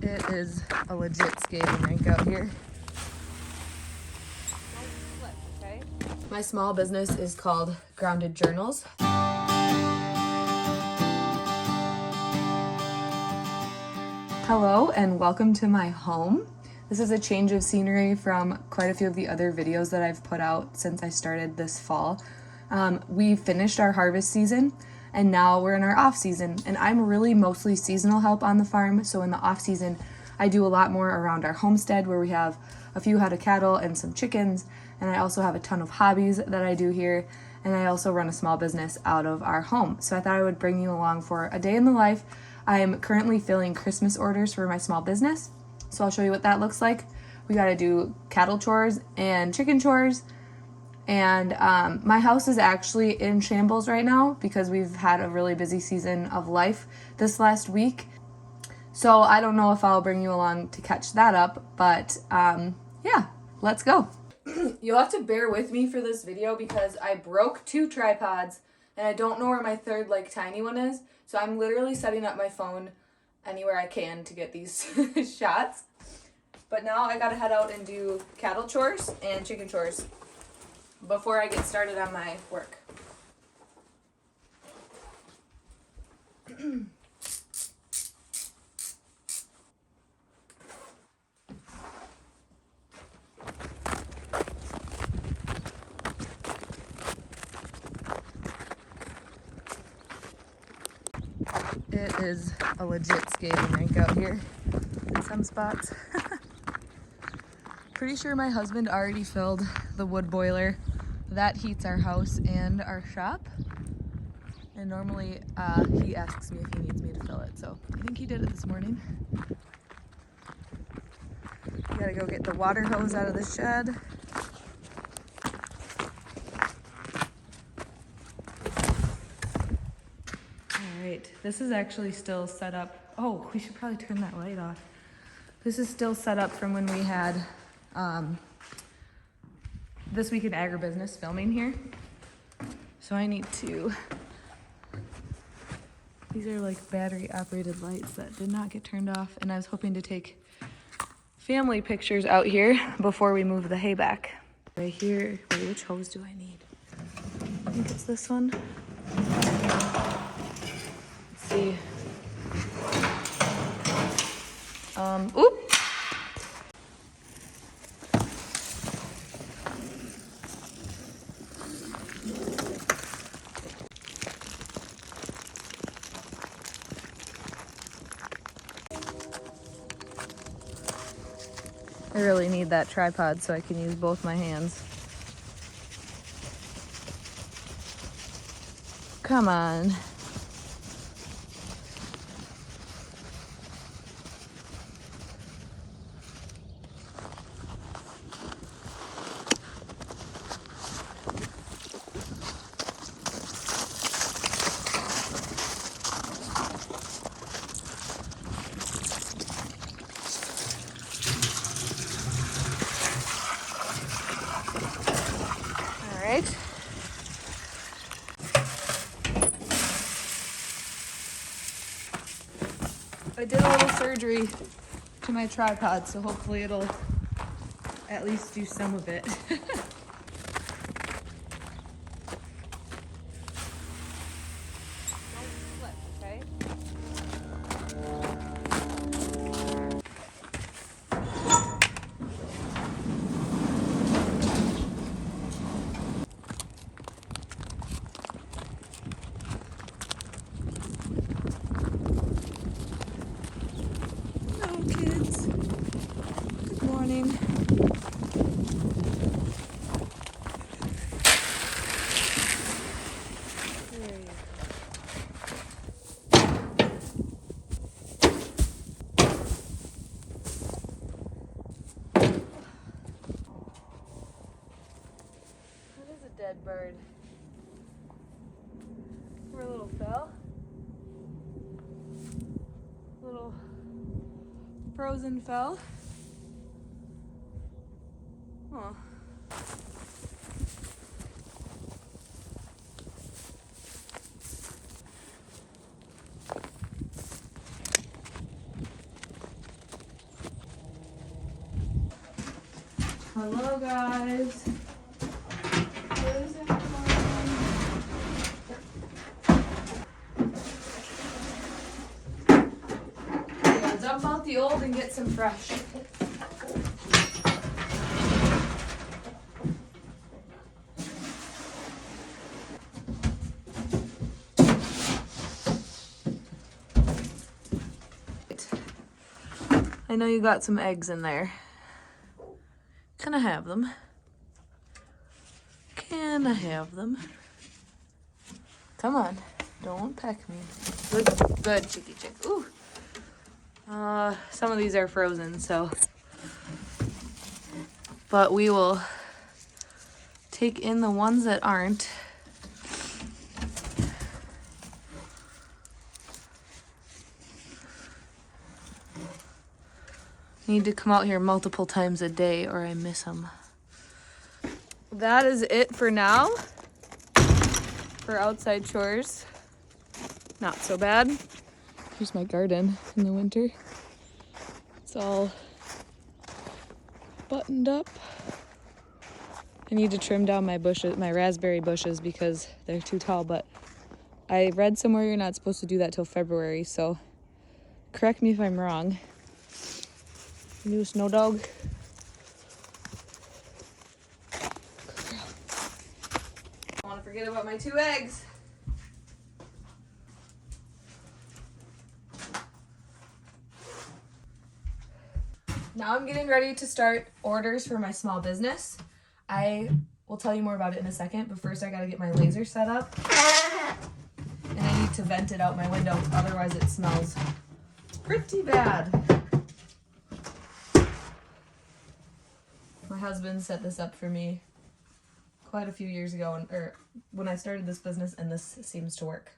It is a legit skating rink out here. My small business is called Grounded Journals. Hello and welcome to my home. This is a change of scenery from quite a few of the other videos that I've put out since I started this fall. We finished our harvest season and now we're in our off season, and I'm really mostly seasonal help on the farm. So in the off season, I do a lot more around our homestead where we have a few head of cattle and some chickens, and I also have a ton of hobbies that I do here, and I also run a small business out of our home. So I thought I would bring you along for a day in the life. I am currently filling Christmas orders for my small business, so I'll show you what that looks like. We got to do cattle chores and chicken chores, and my house is actually in shambles right now because we've had a really busy season of life this last week. So I don't know if I'll bring you along to catch that up, but yeah, let's go. You'll have to bear with me for this video because I broke 2 tripods and I don't know where my third tiny one is. So I'm literally setting up my phone anywhere I can to get these shots. But now I gotta head out and do cattle chores and chicken chores before I get started on my work. It is a legit skating rink out here in some spots. Pretty sure my husband already filled the wood boiler. That heats our house and our shop. And normally he asks me if he needs me to fill it, so I think he did it this morning. Gotta go get the water hose out of the shed. Alright, this is actually still set up. Oh, we should probably turn that light off. This is still set up from when we had This Week in Agribusiness filming here. So I need to, these are like battery operated lights that did not get turned off, and I was hoping to take family pictures out here before we move the hay back. Right here, wait, which hose do I need? I think it's this one. Let's see. Oop! I really need that tripod so I can use both my hands. Come on. Right. I did a little surgery to my tripod, so hopefully it'll at least do some of it. Okay. Kids. Good morning. Where are you? That is a dead bird. Poor little fell. Little frozen fell. Oh. Hello, guys. Yeah, dump out the old and get some fresh. I know you got some eggs in there. Can I have them? Can I have them? Come on, don't peck me. Good, chicky chick. Ooh. Some of these are frozen, so. But we will take in the ones that aren't. Need to come out here multiple times a day or I miss them. That is it for now for outside chores. Not so bad. Here's my garden in the winter. It's all buttoned up. I need to trim down my bushes, my raspberry bushes, because they're too tall, but I read somewhere you're not supposed to do that till February, so correct me if I'm wrong. New snow dog. Don't want to forget about my 2 eggs. Now I'm getting ready to start orders for my small business. I will tell you more about it in a second, but first I gotta get my laser set up. And I need to vent it out my window, otherwise it smells pretty bad. My husband set this up for me quite a few years ago, or when I started this business, and this seems to work.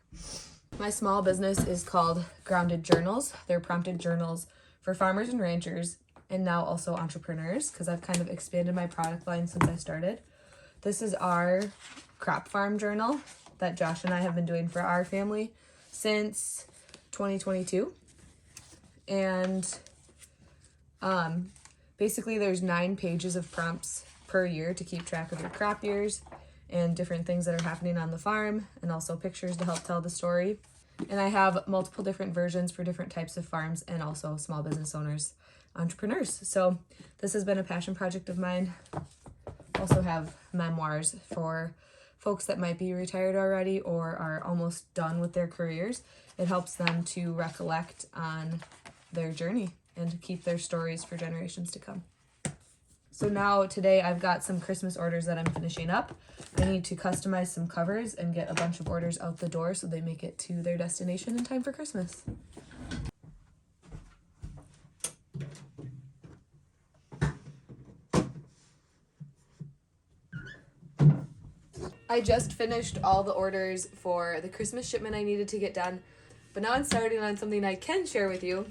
My small business is called Grounded Journals. They're prompted journals for farmers and ranchers, and now also entrepreneurs, because I've kind of expanded my product line since I started. This is our crop farm journal that Josh and I have been doing for our family since 2022. And basically there's 9 pages of prompts per year to keep track of your crop years and different things that are happening on the farm, and also pictures to help tell the story. And I have multiple different versions for different types of farms and also small business owners, entrepreneurs. So this has been a passion project of mine. Also have memoirs for folks that might be retired already or are almost done with their careers. It helps them to recollect on their journey and to keep their stories for generations to come. So now today I've got some Christmas orders that I'm finishing up. I need to customize some covers and get a bunch of orders out the door so they make it to their destination in time for Christmas. I just finished all the orders for the Christmas shipment I needed to get done, but now I'm starting on something I can share with you.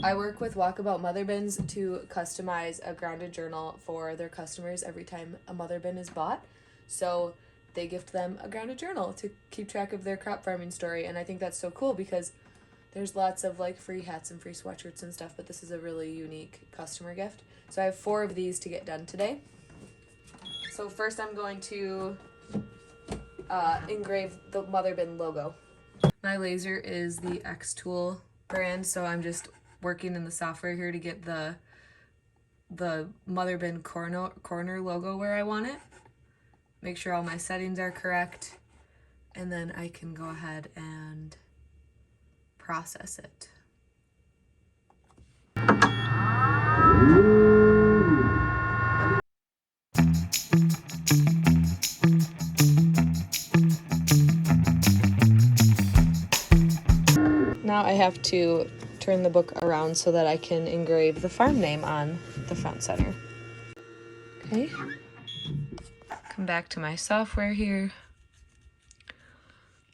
I work with Walkabout Mother Bins to customize a grounded journal for their customers every time a mother bin is bought. So they gift them a grounded journal to keep track of their crop farming story. And I think that's so cool because there's lots of like free hats and free sweatshirts and stuff, but this is a really unique customer gift. So I have 4 of these to get done today. So first I'm going to engrave the mother bin logo. My laser is the X Tool brand, so I'm just working in the software here to get the mother bin corner logo where I want it. Make sure all my settings are correct, and then I can go ahead and process it. Now I have to turn the book around so that I can engrave the farm name on the front center. Okay. Come back to my software here.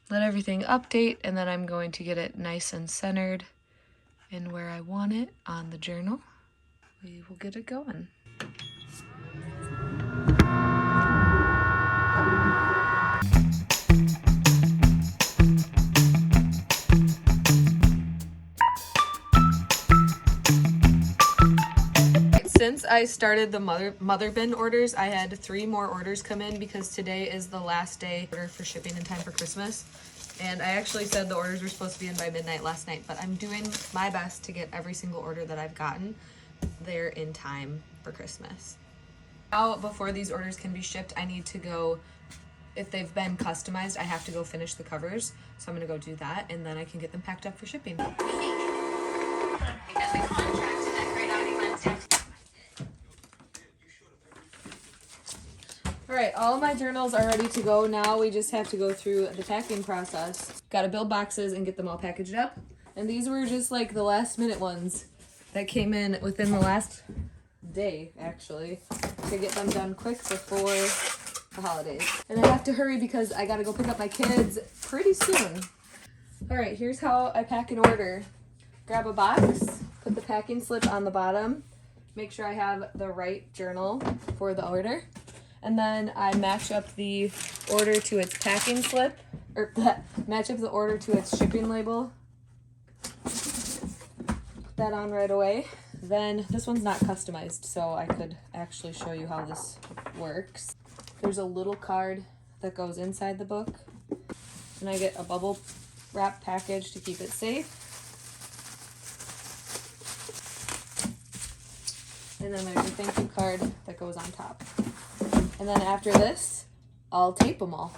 Let everything update, and then I'm going to get it nice and centered and where I want it on the journal. We will get it going. since I started the mother bin orders, I had 3 more orders come in because today is the last day for shipping in time for Christmas. And I actually said the orders were supposed to be in by midnight last night, but I'm doing my best to get every single order that I've gotten there in time for Christmas. Now, before these orders can be shipped, I need to go, if they've been customized, I have to go finish the covers. So I'm gonna go do that, and then I can get them packed up for shipping. All right, all of my journals are ready to go. Now we just have to go through the packing process. Got to build boxes and get them all packaged up. And these were just like the last minute ones that came in within the last day, actually, to get them done quick before the holidays. And I have to hurry because I got to go pick up my kids pretty soon. All right, here's how I pack an order. Grab a box, put the packing slip on the bottom, make sure I have the right journal for the order. And then I match up the order to its packing slip, or match up the order to its shipping label. Put that on right away. Then this one's not customized, so I could actually show you how this works. There's a little card that goes inside the book, and I get a bubble wrap package to keep it safe. And then there's a thank you card that goes on top. And then after this, I'll tape them all.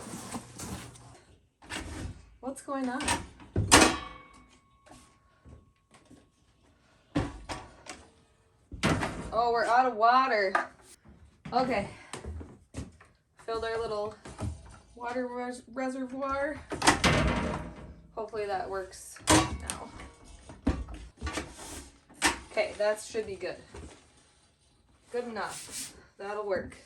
What's going on? Oh, we're out of water. Okay. Filled our little water reservoir. Hopefully that works now. Okay, that should be good. Good enough. That'll work.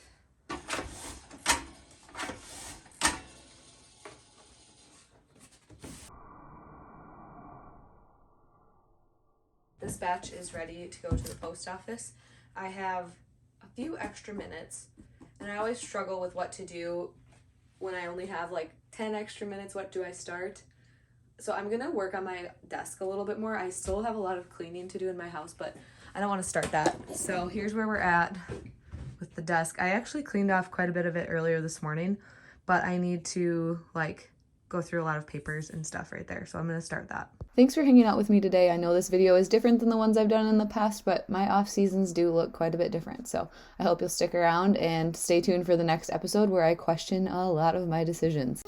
This batch is ready to go to the post office. I have a few extra minutes, and I always struggle with what to do when I only have like 10 extra minutes. What do I start? So I'm gonna work on my desk a little bit more. I still have a lot of cleaning to do in my house, but I don't want to start that. So here's where we're at with the desk. I actually cleaned off quite a bit of it earlier this morning, but I need to like go through a lot of papers and stuff right there. So I'm gonna start that. Thanks for hanging out with me today. I know this video is different than the ones I've done in the past, but my off seasons do look quite a bit different. So I hope you'll stick around and stay tuned for the next episode where I question a lot of my decisions.